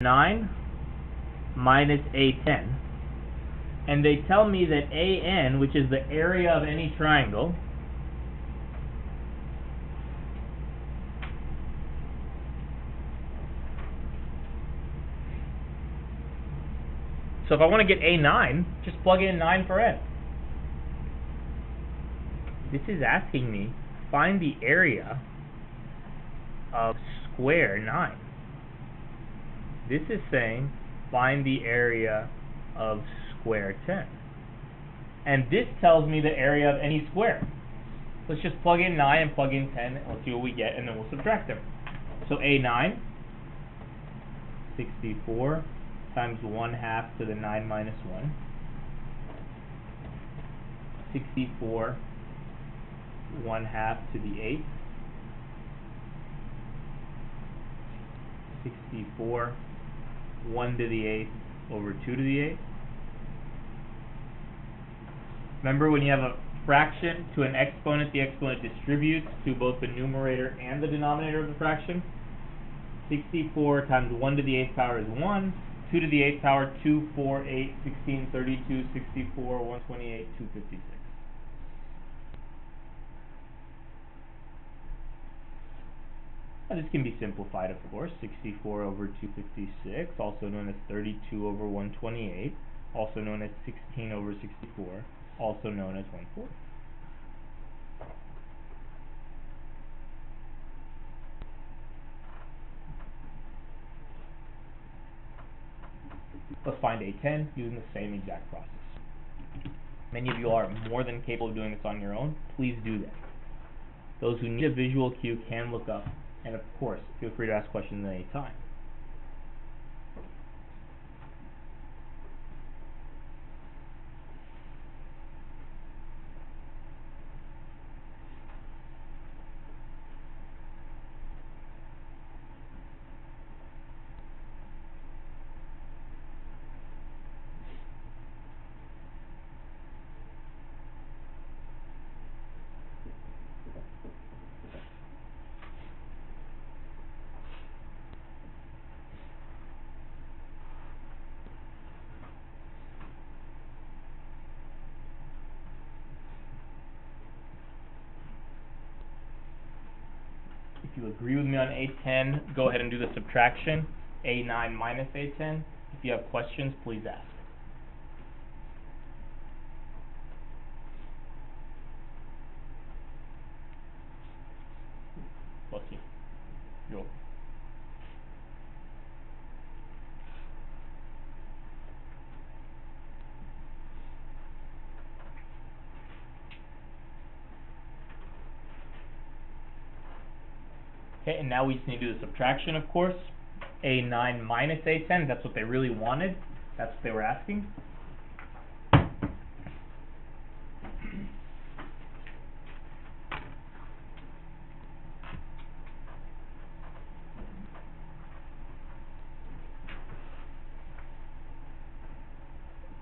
9 minus A10, and they tell me that AN, which is the area of any triangle, so if I want to get A9, just plug in 9 for n. This is asking me, find the area of square 9. This is saying, find the area of square 10. And this tells me the area of any square. Let's just plug in 9 and plug in 10, and let's see what we get, and then we'll subtract them. So A9, 64 times 1/2 to the 9 minus 1. 64 1/2 to the 8. 64 1 to the 8 over 2 to the 8. Remember, when you have a fraction to an exponent, the exponent distributes to both the numerator and the denominator of the fraction. 64 times 1 to the 8th power is 1. 2 to the 8th power, 2, 4, 8, 16, 32, 64, 128, 256. Now this can be simplified, of course. 64 over 256, also known as 32 over 128, also known as 16 over 64, also known as 1/4. Let's find A10 using the same exact process. Many of you are more than capable of doing this on your own. Please do that. Those who need a visual cue can look up, and of course, feel free to ask questions at any time. If you agree with me on A10, go ahead and do the subtraction. A9 minus A10. If you have questions, please ask. Let's see. You're welcome. Okay, and now we just need to do the subtraction, of course. A9 minus A10, that's what they really wanted. That's what they were asking. Of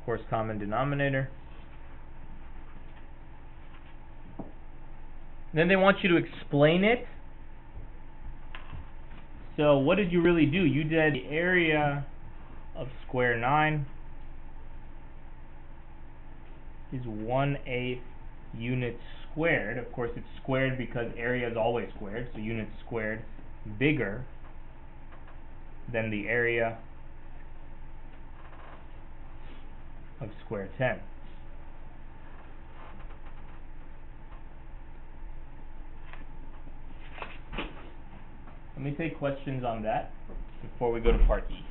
course, common denominator. Then they want you to explain it. So what did you really do? You did the area of square 9 is 1/8 units squared. Of course, it's squared because area is always squared, so units squared bigger than the area of square 10. Let me take questions on that before we go to part E.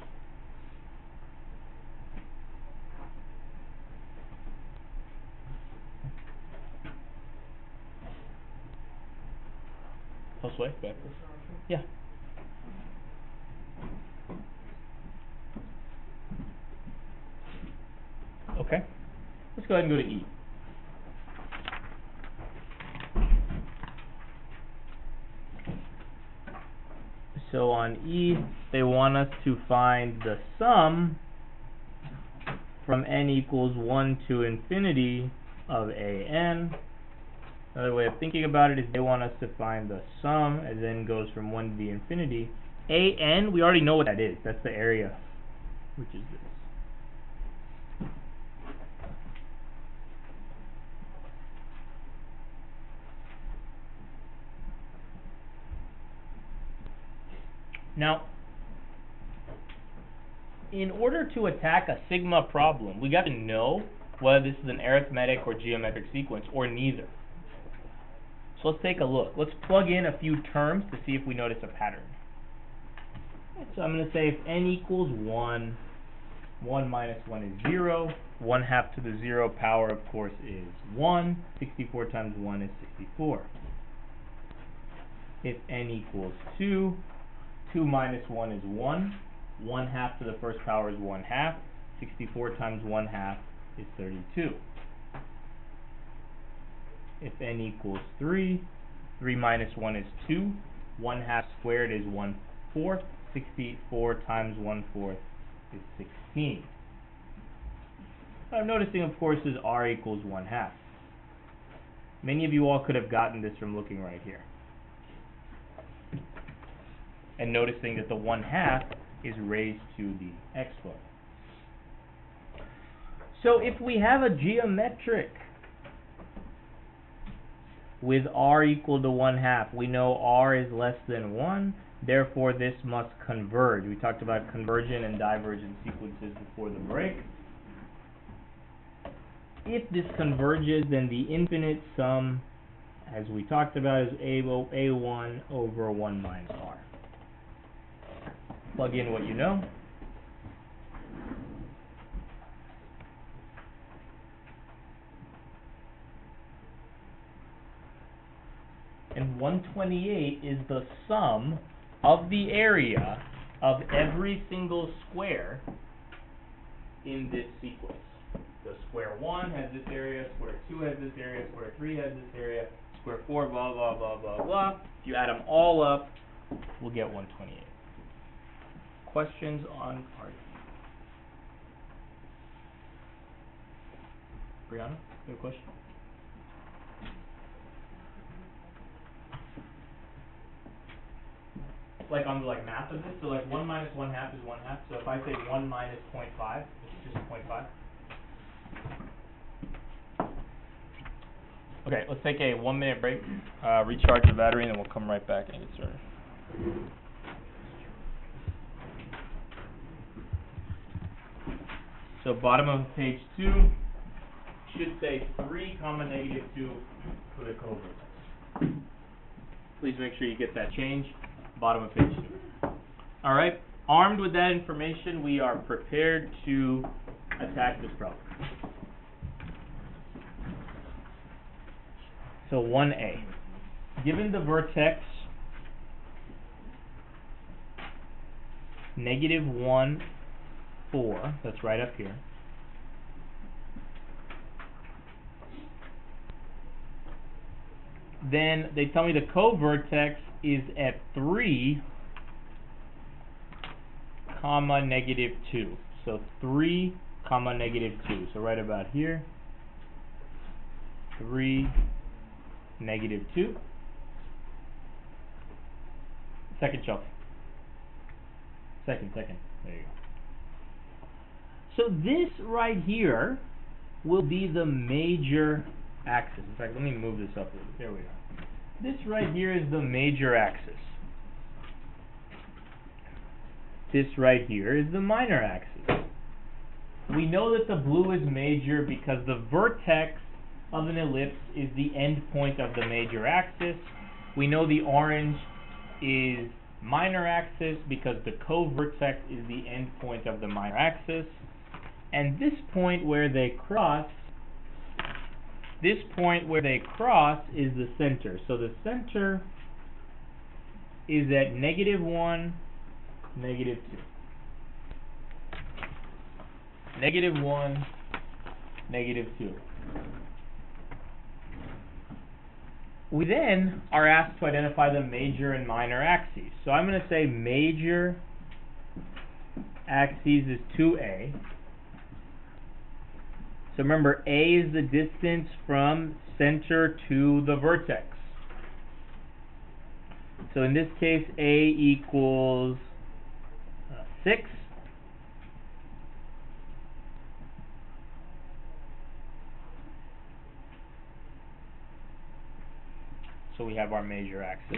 Josue, go ahead. Yeah. Okay. Let's go ahead and go to E. So on E, they want us to find the sum from n equals 1 to infinity of AN. Another way of thinking about it is they want us to find the sum as n goes from 1 to the infinity AN, we already know what that is. That's the area, which is this. Now, in order to attack a sigma problem, we got to know whether this is an arithmetic or geometric sequence, or neither. So let's take a look. Let's plug in a few terms to see if we notice a pattern. So I'm going to say if n equals 1, 1 minus 1 is 0, 1/2 to the 0 power, of course, is 1. 64 times 1 is 64. If n equals 2, 2 minus 1 is 1. 1/2 to the first power is 1/2. 64 times 1/2 is 32. If n equals 3, 3 minus 1 is 2. 1/2 squared is 1/4. 64 times 1/4 is 16. What I'm noticing, of course, is r equals 1/2. Many of you all could have gotten this from looking right here, and noticing that the 1/2 is raised to the exponent. So if we have a geometric with r equal to 1/2, we know r is less than 1, therefore this must converge. We talked about convergent and divergent sequences before the break. If this converges, then the infinite sum, as we talked about, is a1 over 1 minus r. Plug in what you know. And 128 is the sum of the area of every single square in this sequence. So square 1 has this area, square 2 has this area, square 3 has this area, square 4, blah, blah, blah, blah, blah. If you add them all up, we'll get 128. Questions on part? Brianna, you have a question? Like on the math of this, so 1 minus 1/2 is 1/2. So if I say 1 minus 0.5, it's just 0.5. Okay, let's take a 1-minute break, recharge the battery, and then we'll come right back and get started. So bottom of page 2 should say 3, -2 for the coverage. Please make sure you get that change. Bottom of page 2. All right, armed with that information, we are prepared to attack this problem. So 1a, given the vertex -1, 4, that's right up here, then they tell me the co-vertex is at 3, -2. So 3, -2. So right about here, 3, -2. Second shelf. Second. There you go. So this right here will be the major axis. In fact, let me move this up a little bit. There we go. This right here is the major axis. This right here is the minor axis. We know that the blue is major because the vertex of an ellipse is the end point of the major axis. We know the orange is minor axis because the co-vertex is the end point of the minor axis. And this point where they cross is the center. So the center is at -1, -2. -1, -2. We then are asked to identify the major and minor axes. So I'm going to say major axes is 2a. So remember, a is the distance from center to the vertex. So in this case, A equals 6. So we have our major axis.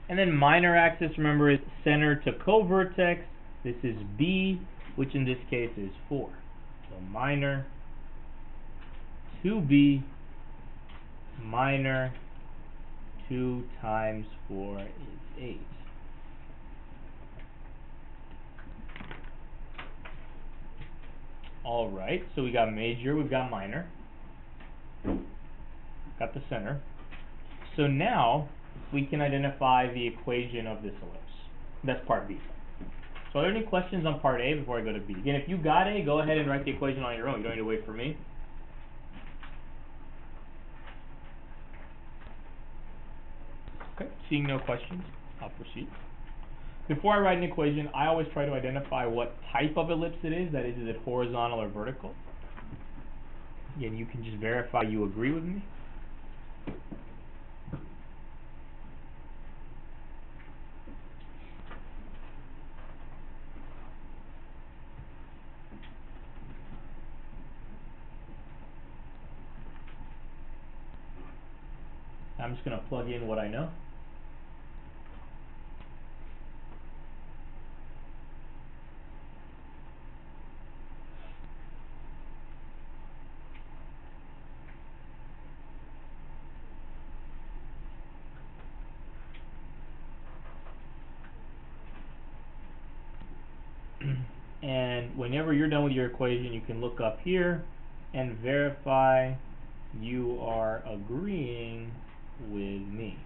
And then minor axis, remember, is center to covertex. This is B, which in this case is 4. So minor 2B minor 2 times 4 is 8. Alright, so we got major, we've got minor. Got the center. So now we can identify the equation of this ellipse. That's part B. So are there any questions on part A before I go to B? Again, if you got A, go ahead and write the equation on your own. You don't need to wait for me. Okay, seeing no questions, I'll proceed. Before I write an equation, I always try to identify what type of ellipse it is. That is it horizontal or vertical? Again, you can just verify you agree with me. I'm just going to plug in what I know. And whenever you're done with your equation, you can look up here and verify you are agreeing with me.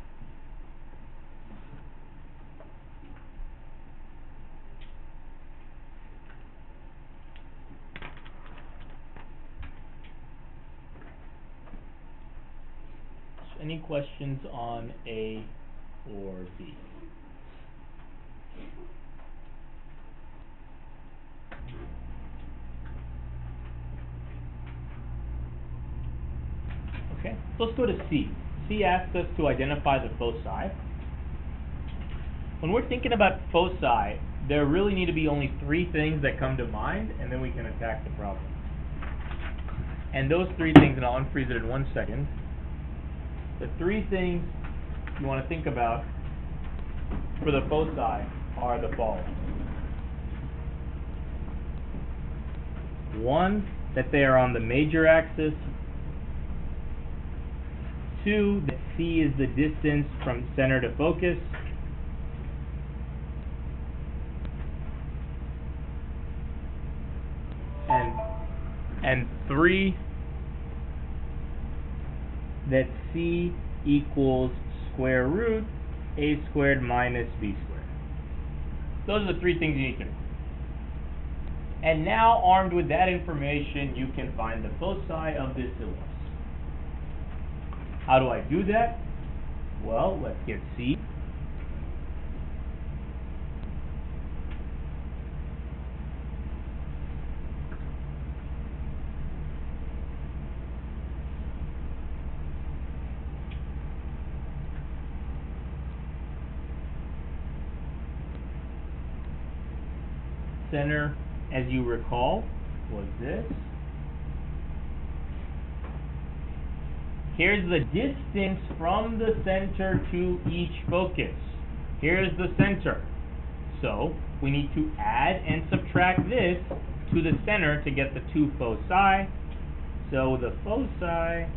So any questions on A or B? Okay, so let's go to C. C asks us to identify the foci. When we're thinking about foci, there really need to be only 3 things that come to mind, and then we can attack the problem. And those 3 things, and I'll unfreeze it in 1 second. The 3 things you want to think about for the foci are the following. 1, that they are on the major axis. 2, that C is the distance from center to focus. And 3, that C equals square root A squared minus B squared. Those are the 3 things you need to know. And now, armed with that information, you can find the foci of this ellipse. How do I do that? Well, let's get C. Center, as you recall, was this. Here's the distance from the center to each focus. Here's the center. So we need to add and subtract this to the center to get the 2 foci. So the foci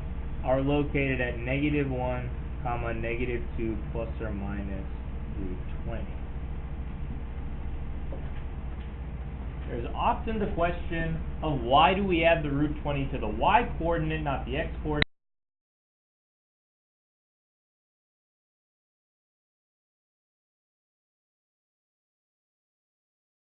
are located at -1, -2 plus or minus root 20. There's often the question of why do we add the root 20 to the y coordinate, not the x coordinate?